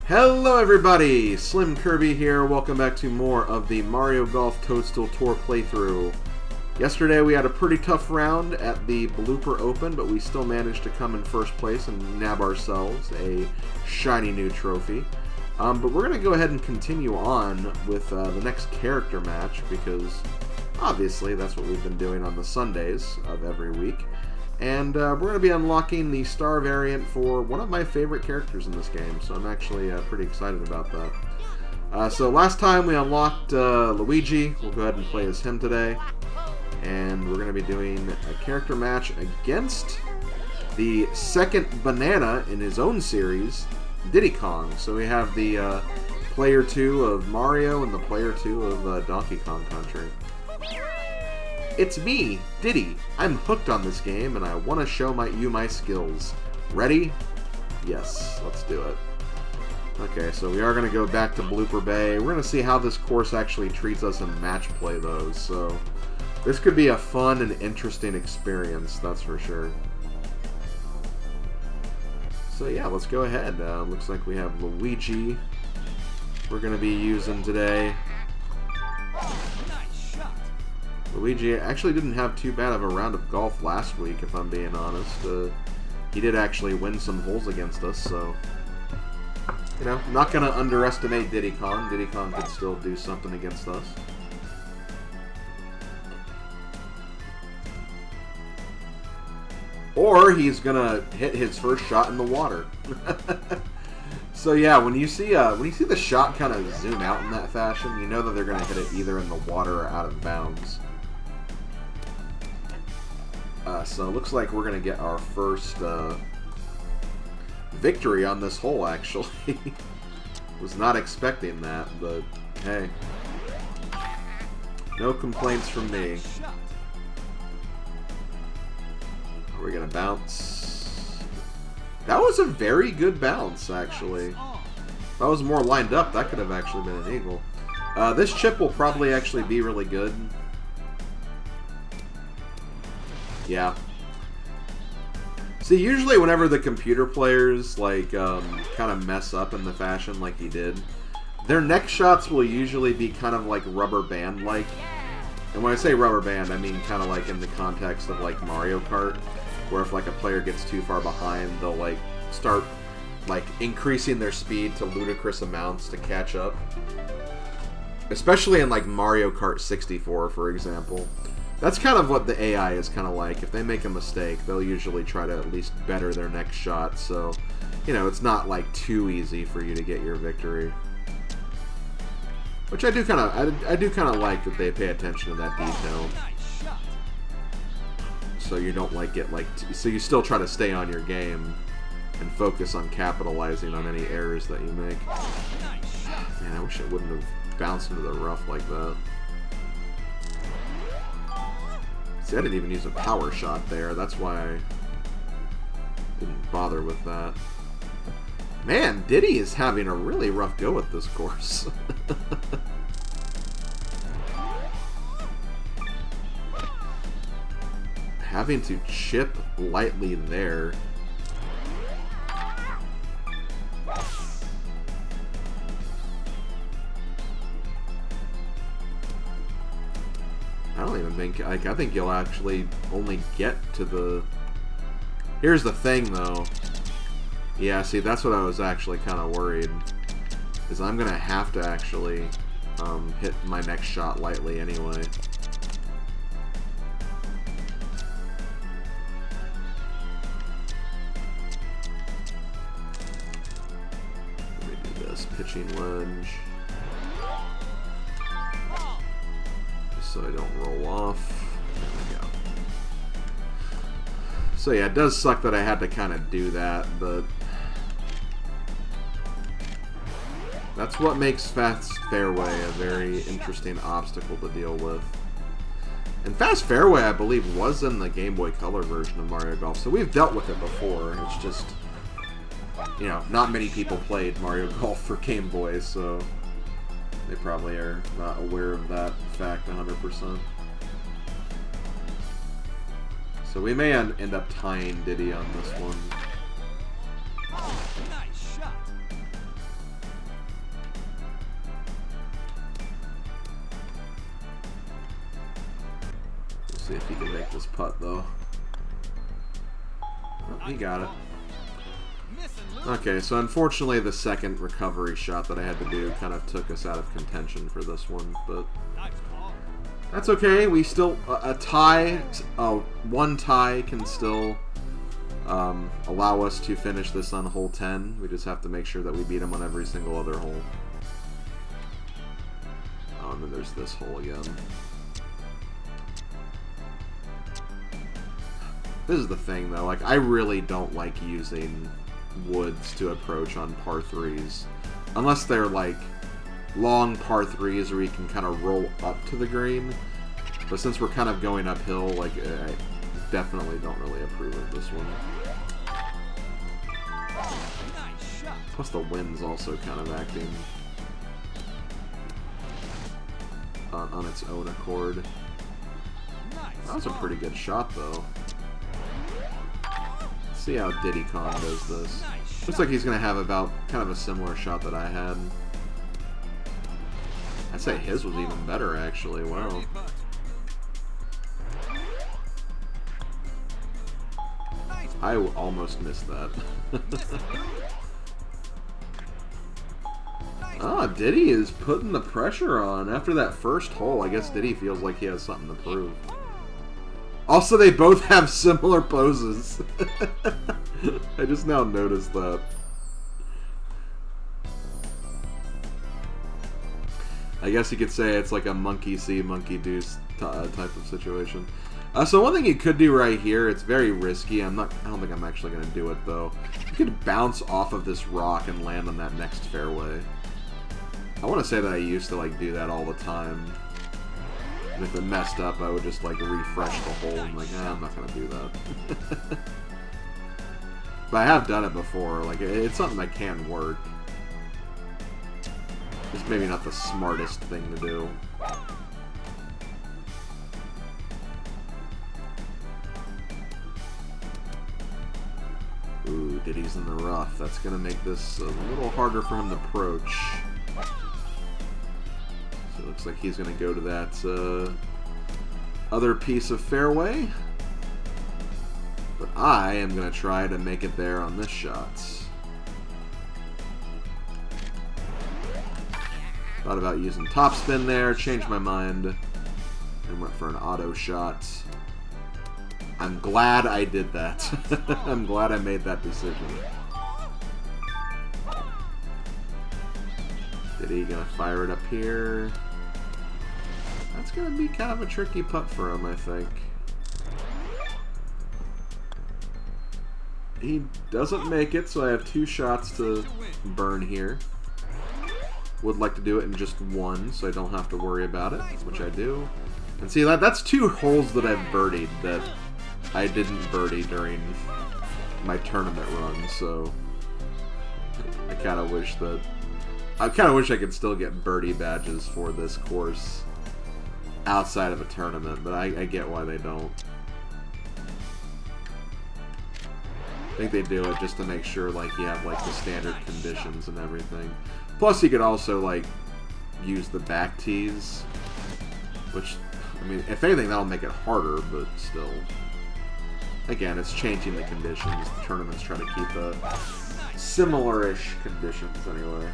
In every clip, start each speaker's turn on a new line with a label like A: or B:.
A: Hello everybody, SlimKirby here. Welcome back to more of the Mario Golf Toadstool Tour playthrough. Yesterday we had a pretty tough round at the Blooper Open, but we still managed to come in first place and nab ourselves a shiny new trophy. But we're going to go ahead and continue on with the next character match, because obviously that's what we've been doing on the Sundays of every week. And we're going to be unlocking the star variant for one of my favorite characters in this game, so I'm actually pretty excited about that. So last time we unlocked Luigi. We'll go ahead and play as him today. And we're going to be doing a character match against the second banana in his own series, Diddy Kong. So we have the player 2 of Mario and the player 2 of Donkey Kong Country. It's me, Diddy. I'm hooked on this game, and I want to show you my skills. Ready? Yes, let's do it. Okay, so we are going to go back to Blooper Bay. We're going to see how this course actually treats us in match play, though. So this could be a fun and interesting experience, that's for sure. So yeah, let's go ahead. Looks like we have Luigi we're going to be using today. Luigi actually didn't have too bad of a round of golf last week, if I'm being honest. He did actually win some holes against us, so... You know, not going to underestimate Diddy Kong. Diddy Kong could still do something against us. Or he's going to hit his first shot in the water. So yeah, when you see the shot kind of zoom out in that fashion, you know that they're going to hit it either in the water or out of bounds. So it looks like we're going to get our first victory on this hole, actually. Was not expecting that, but hey. No complaints from me. Are we going to bounce? That was a very good bounce, actually. If I was more lined up, that could have actually been an eagle. This chip will probably actually be really good. Yeah. See, usually whenever the computer players, like, kind of mess up in the fashion like he did, their next shots will usually be kind of like rubber band-like. And when I say rubber band, I mean kind of like in the context of, like, Mario Kart, where if, like, a player gets too far behind, they'll, like, start, like, increasing their speed to ludicrous amounts to catch up. Especially in, like, Mario Kart 64, for example. That's kind of what the AI is kind of like. If they make a mistake, they'll usually try to at least better their next shot, so, you know, it's not, like, too easy for you to get your victory. Which I do kind of like that they pay attention to that detail. So you don't, like, get, like, so you still try to stay on your game and focus on capitalizing on any errors that you make. Man, I wish I wouldn't have bounced into the rough like that. See, I didn't even use a power shot there. That's why I didn't bother with that. Man, Diddy is having a really rough go at this course. Having to chip lightly there. I don't even think, like, I think you'll actually only get to the... Here's the thing, though. Yeah, see, that's what I was actually kind of worried. Is I'm going to have to actually hit my next shot lightly anyway. Let me do this. Pitching wedge. So I don't roll off. There we go. So yeah, it does suck that I had to kind of do that, but that's what makes Fast Fairway a very interesting obstacle to deal with. And Fast Fairway, I believe, was in the Game Boy Color version of Mario Golf, so we've dealt with it before. It's just, you know, not many people played Mario Golf for Game Boy, so they probably are not aware of that fact 100%. So we may end up tying Diddy on this one. See if he can make this putt, though. Oh, he got it. Okay, so unfortunately the second recovery shot that I had to do kind of took us out of contention for this one, but that's okay. We still, a tie, one tie can still allow us to finish this on hole 10. We just have to make sure that we beat him on every single other hole. And then there's this hole again. This is the thing, though. Like, I really don't like using woods to approach on par 3s. Unless they're, like, long par 3s where you can kind of roll up to the green. But since we're kind of going uphill, like, I definitely don't really approve of this one. Plus the wind's also kind of acting on its own accord. That was a pretty good shot, though. Let's see how Diddy Kong does this. Looks like he's going to have about kind of a similar shot that I had. I'd say his was even better, actually. Wow. I almost missed that. Diddy is putting the pressure on. After that first hole, I guess Diddy feels like he has something to prove. Also, they both have similar poses. I just now noticed that. I guess you could say it's like a monkey see, monkey do type of situation. So one thing you could do right here, it's very risky. I don't think I'm actually going to do it, though. You could bounce off of this rock and land on that next fairway. I want to say that I used to, like, do that all the time. And if it messed up, I would just, like, refresh the hole and, like, I'm not going to do that. But I have done it before. Like, it's something that can work. It's maybe not the smartest thing to do. Ooh, Diddy's in the rough. That's going to make this a little harder for him to approach. So it looks like he's going to go to that other piece of fairway. But I am going to try to make it there on this shot. Thought about using topspin there, changed my mind, and went for an auto shot. I'm glad I did that. I'm glad I made that decision. Diddy gonna fire it up here. That's gonna be kind of a tricky putt for him, I think. He doesn't make it, so I have 2 shots to burn here. Would like to do it in just 1, so I don't have to worry about it, which I do. And see, that's 2 holes that I've birdied that I didn't birdie during my tournament run, so I kind of wish I could still get birdie badges for this course outside of a tournament, but I get why they don't. I think they do it just to make sure, like, you have, like, the standard conditions and everything. Plus, you could also, like, use the back tees, which, I mean, if anything, that'll make it harder, but still. Again, it's changing the conditions. The tournaments try to keep similar-ish conditions, anyway.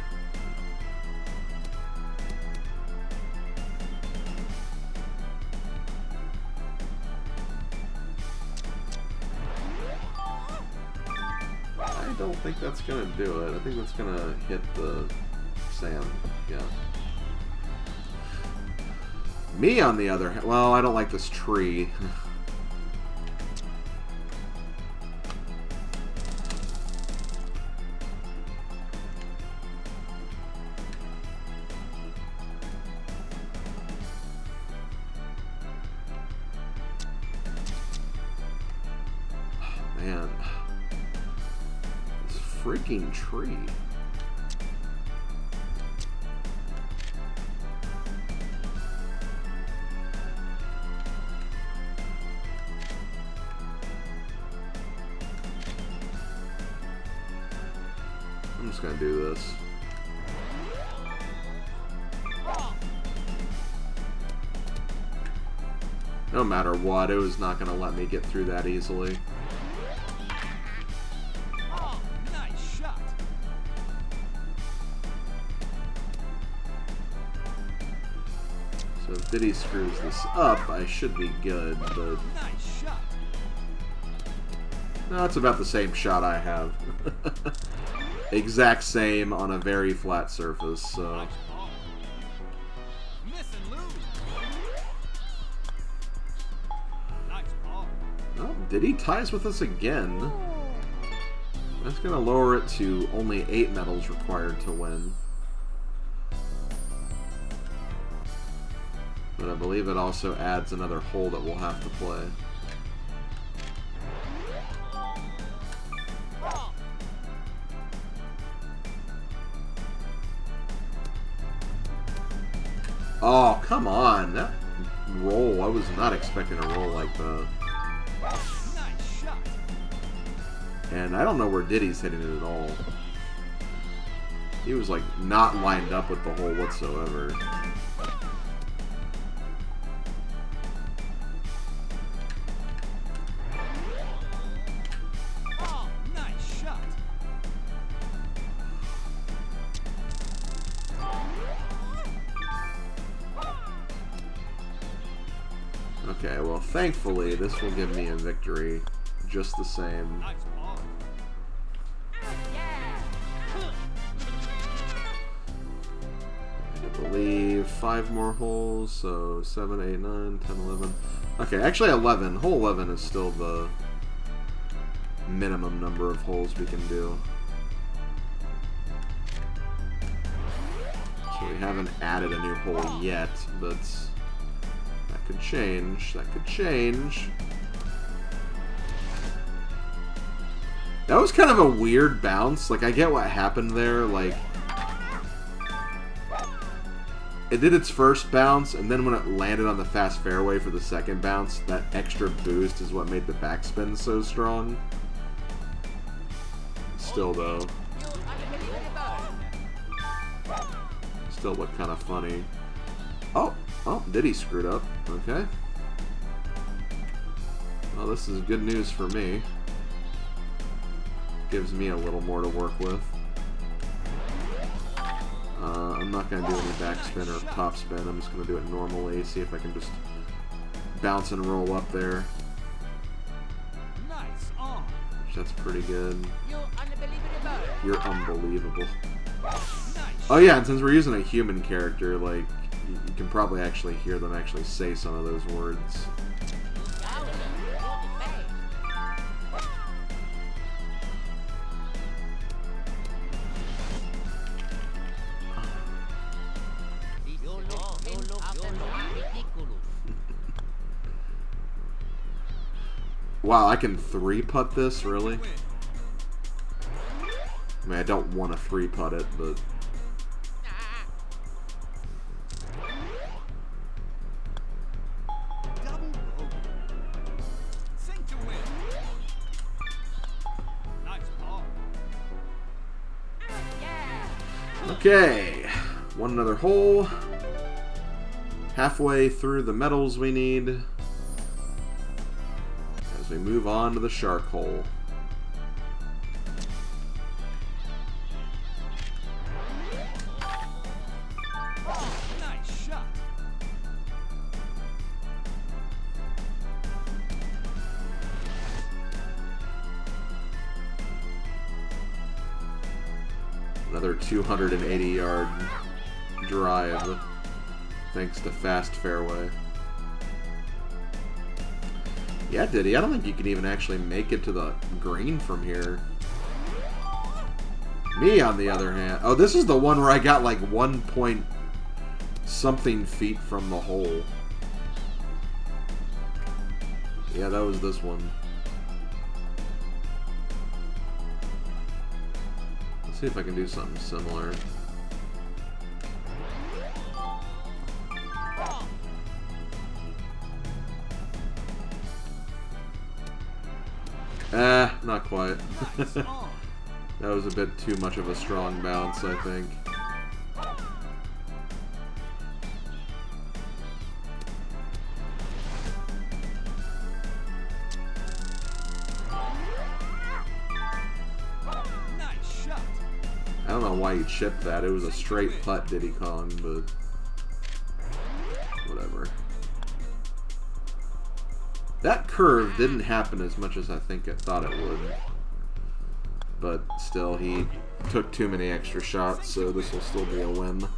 A: I don't think that's going to do it. I think that's going to hit the sand. Yeah. Me, on the other hand... Well, I don't like this tree. Man. This freaking tree. I'm just gonna do this. No matter what, it was not going to let me get through that easily.
B: Oh, nice shot.
A: So if Diddy screws this up, I should be good, but...
B: Nice shot.
A: No, it's about the same shot I have. Exact same on a very flat surface, so...
B: Miss and lose. Nice ball.
A: Oh, Diddy ties with us again. That's going to lower it to only 8 medals required to win. But I believe it also adds another hole that we'll have to play. Oh, come on. That roll, I was not expecting a roll like that.
B: Nice shot.
A: And I don't know where Diddy's hitting it at all. He was like not lined up with the hole whatsoever.
B: Oh, nice shot.
A: Okay, well, thankfully, this will give me a victory just the same.
B: Nice ball.
A: I believe 5 more holes, so 7, 8, 9, 10, 11. Okay, actually 11. Hole 11 is still the minimum number of holes we can do. So we haven't added a new hole yet, but that could change. That could change. That was kind of a weird bounce. Like, I get what happened there. Like, it did its first bounce, and then when it landed on the fast fairway for the second bounce, that extra boost is what made the backspin so strong. Still, though. Still looked kind of funny. Oh, Diddy screwed up. Okay. Well, this is good news for me. Gives me a little more to work with. I'm not going to do any backspin or topspin. I'm just going to do it normally. See if I can just bounce and roll up there.
B: Nice on.
A: That's pretty good.
B: You're unbelievable.
A: You're unbelievable.
B: Nice.
A: Oh yeah, and since we're using a human character, like, you can probably actually hear them actually say some of those words. Wow, I can 3-putt this, really? I mean, I don't want to 3-putt it, but...
B: Double bogey. Sink to win. Nice ball.
A: Okay, one another hole. Halfway through the medals we need. As we move on to the shark hole.
B: Nice shot.
A: Another 280-yard drive, thanks to fast fairway. Yeah, Diddy, I don't think you can even actually make it to the green from here. Me, on the other hand... Oh, this is the one where I got like 1 point something feet from the hole. Yeah, that was this one. Let's see if I can do something similar. Not quite. That was a bit too much of a strong bounce, I think. why he chipped that. It was a straight putt Diddy Kong, but whatever. That curve didn't happen as much as I think I thought it would. But still, he took too many extra shots, so this will still be a win.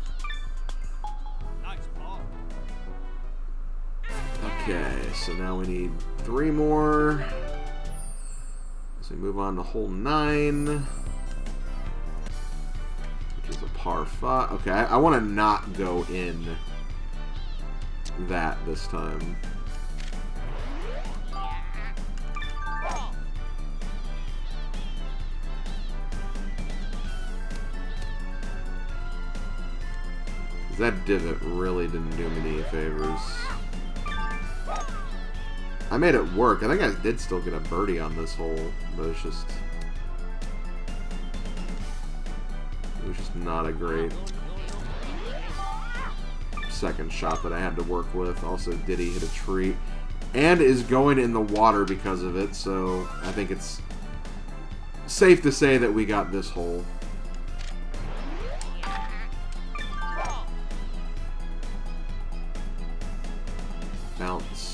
A: Okay, so now we need 3 more. So we move on to hole 9, which is a par 5. Okay, I want to not go in that this time. That divot really didn't do me any favors. I made it work. I think I did still get a birdie on this hole, but it was just not a great second shot that I had to work with. Also, Diddy hit a tree and is going in the water because of it, so I think it's safe to say that we got this hole. Bounce.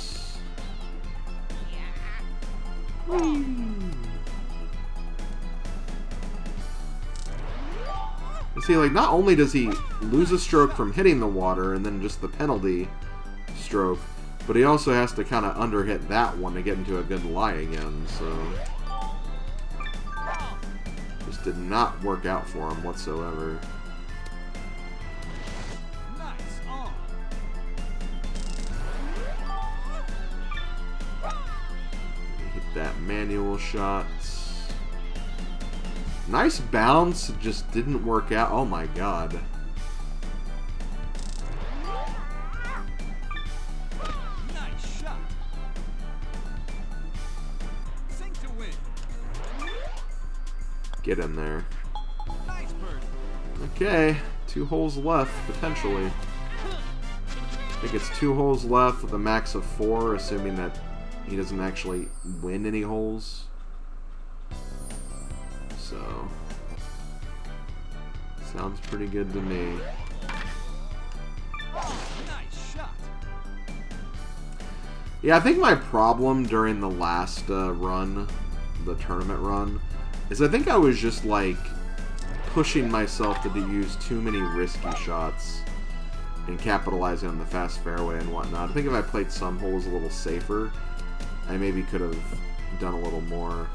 A: See, like, not only does he lose a stroke from hitting the water and then just the penalty stroke, but he also has to kind of underhit that one to get into a good lie again, so just did not work out for him whatsoever. That manual shot. Nice bounce, just didn't work out. Oh my god.
B: Nice shot. Sink to win.
A: Get in there.
B: Nice bird.
A: Okay, 2 holes left, potentially. I think it's 2 holes left with a max of 4, assuming that he doesn't actually win any holes. So, sounds pretty good to me.
B: Nice shot.
A: Yeah, I think my problem during the last run, the tournament run, is I think I was just like pushing myself to use too many risky shots and capitalizing on the fast fairway and whatnot. I think if I played some holes a little safer, I maybe could have done a little more.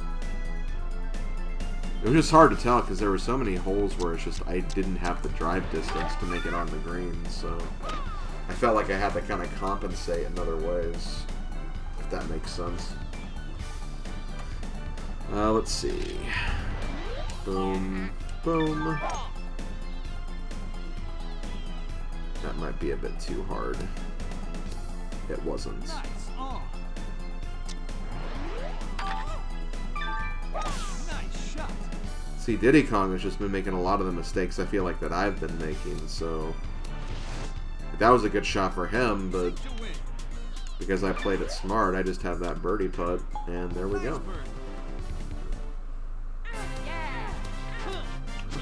A: It was just hard to tell because there were so many holes where it's just I didn't have the drive distance to make it on the green, so I felt like I had to kind of compensate in other ways, if that makes sense. Let's see. Boom, boom. That might be a bit too hard. It wasn't.
B: Nice on. Nice shot.
A: See, Diddy Kong has just been making a lot of the mistakes I feel like that I've been making, so that was a good shot for him, but because I played it smart, I just have that birdie putt, and there we go.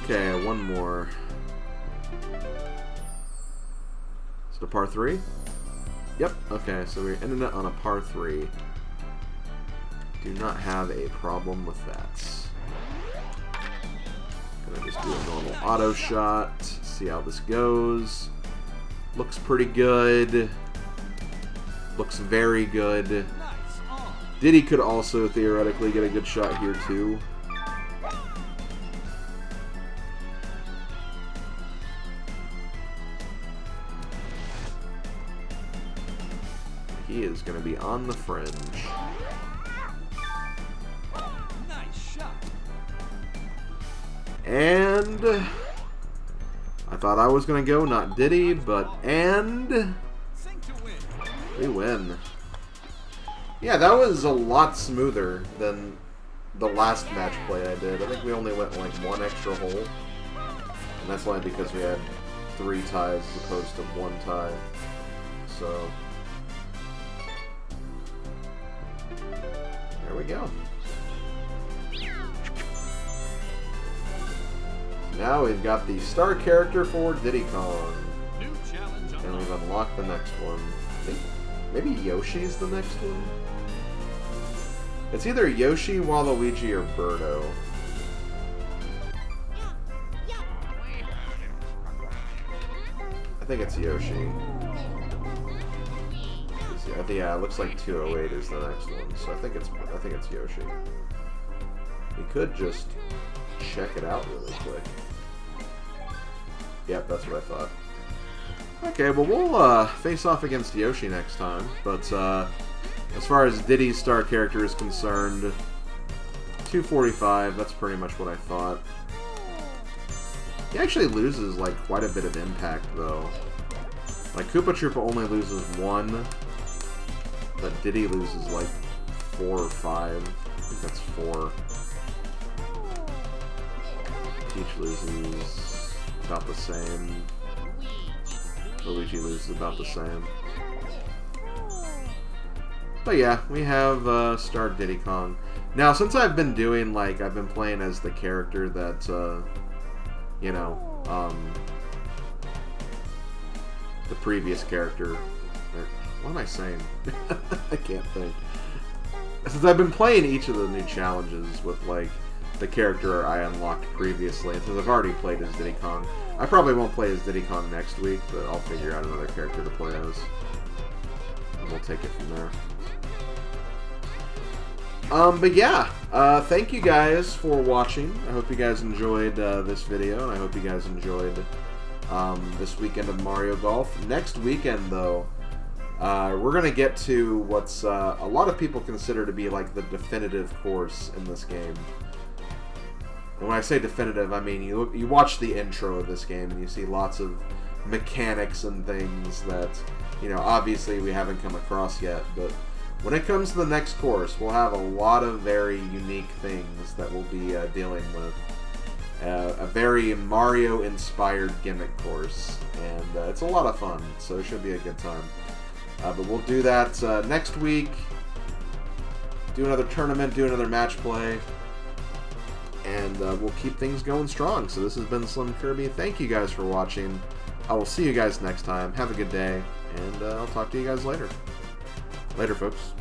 A: Okay, one more. Is it a par 3? Yep, okay, so we're ending it on a par 3. Do not have a problem with that. Gonna just do a normal auto shot, see how this goes. Looks pretty good. Looks very good. Diddy could also theoretically get a good shot here too. He is going to be on the fringe.
B: Nice shot.
A: And I thought I was going to go, not Diddy, but and
B: Sink to win.
A: we win. Yeah, that was a lot smoother than the last match play I did. I think we only went like 1 extra hole. And that's only because we had 3 ties as opposed to 1 tie. So there we go. Now we've got the star character for Diddy Kong.
B: New challenge
A: And
B: unlocked.
A: we've unlocked the next one. I think maybe Yoshi's the next one? It's either Yoshi, Waluigi, or Birdo. I think it's Yoshi. Yeah, it looks like 208 is the next one, so I think it's Yoshi. We could just check it out really quick. Yep, that's what I thought. Okay, well we'll face off against Yoshi next time, but as far as Diddy's star character is concerned, 245, that's pretty much what I thought. He actually loses like quite a bit of impact though. Like Koopa Troopa only loses 1, but Diddy loses like 4 or 5. I think that's 4. Peach loses about the same. Luigi loses about the same. But yeah, we have Star Diddy Kong. Now, since I've been doing, like, I've been playing as the character that, you know, the previous character. What am I saying? I can't think. Since I've been playing each of the new challenges with, like, the character I unlocked previously, and since I've already played as Diddy Kong, I probably won't play as Diddy Kong next week, but I'll figure out another character to play as. And we'll take it from there. But yeah, thank you guys for watching. I hope you guys enjoyed this video, and I hope you guys enjoyed this weekend of Mario Golf. Next weekend, though, we're going to get to what's a lot of people consider to be like the definitive course in this game. And when I say definitive, I mean you watch the intro of this game and you see lots of mechanics and things that, you know, obviously we haven't come across yet, but when it comes to the next course, we'll have a lot of very unique things that we'll be dealing with. A very Mario-inspired gimmick course, and it's a lot of fun, so it should be a good time. But we'll do that next week, do another tournament, do another match play, and we'll keep things going strong. So this has been SlimKirby. Thank you guys for watching. I will see you guys next time. Have a good day, and I'll talk to you guys later. Later, folks.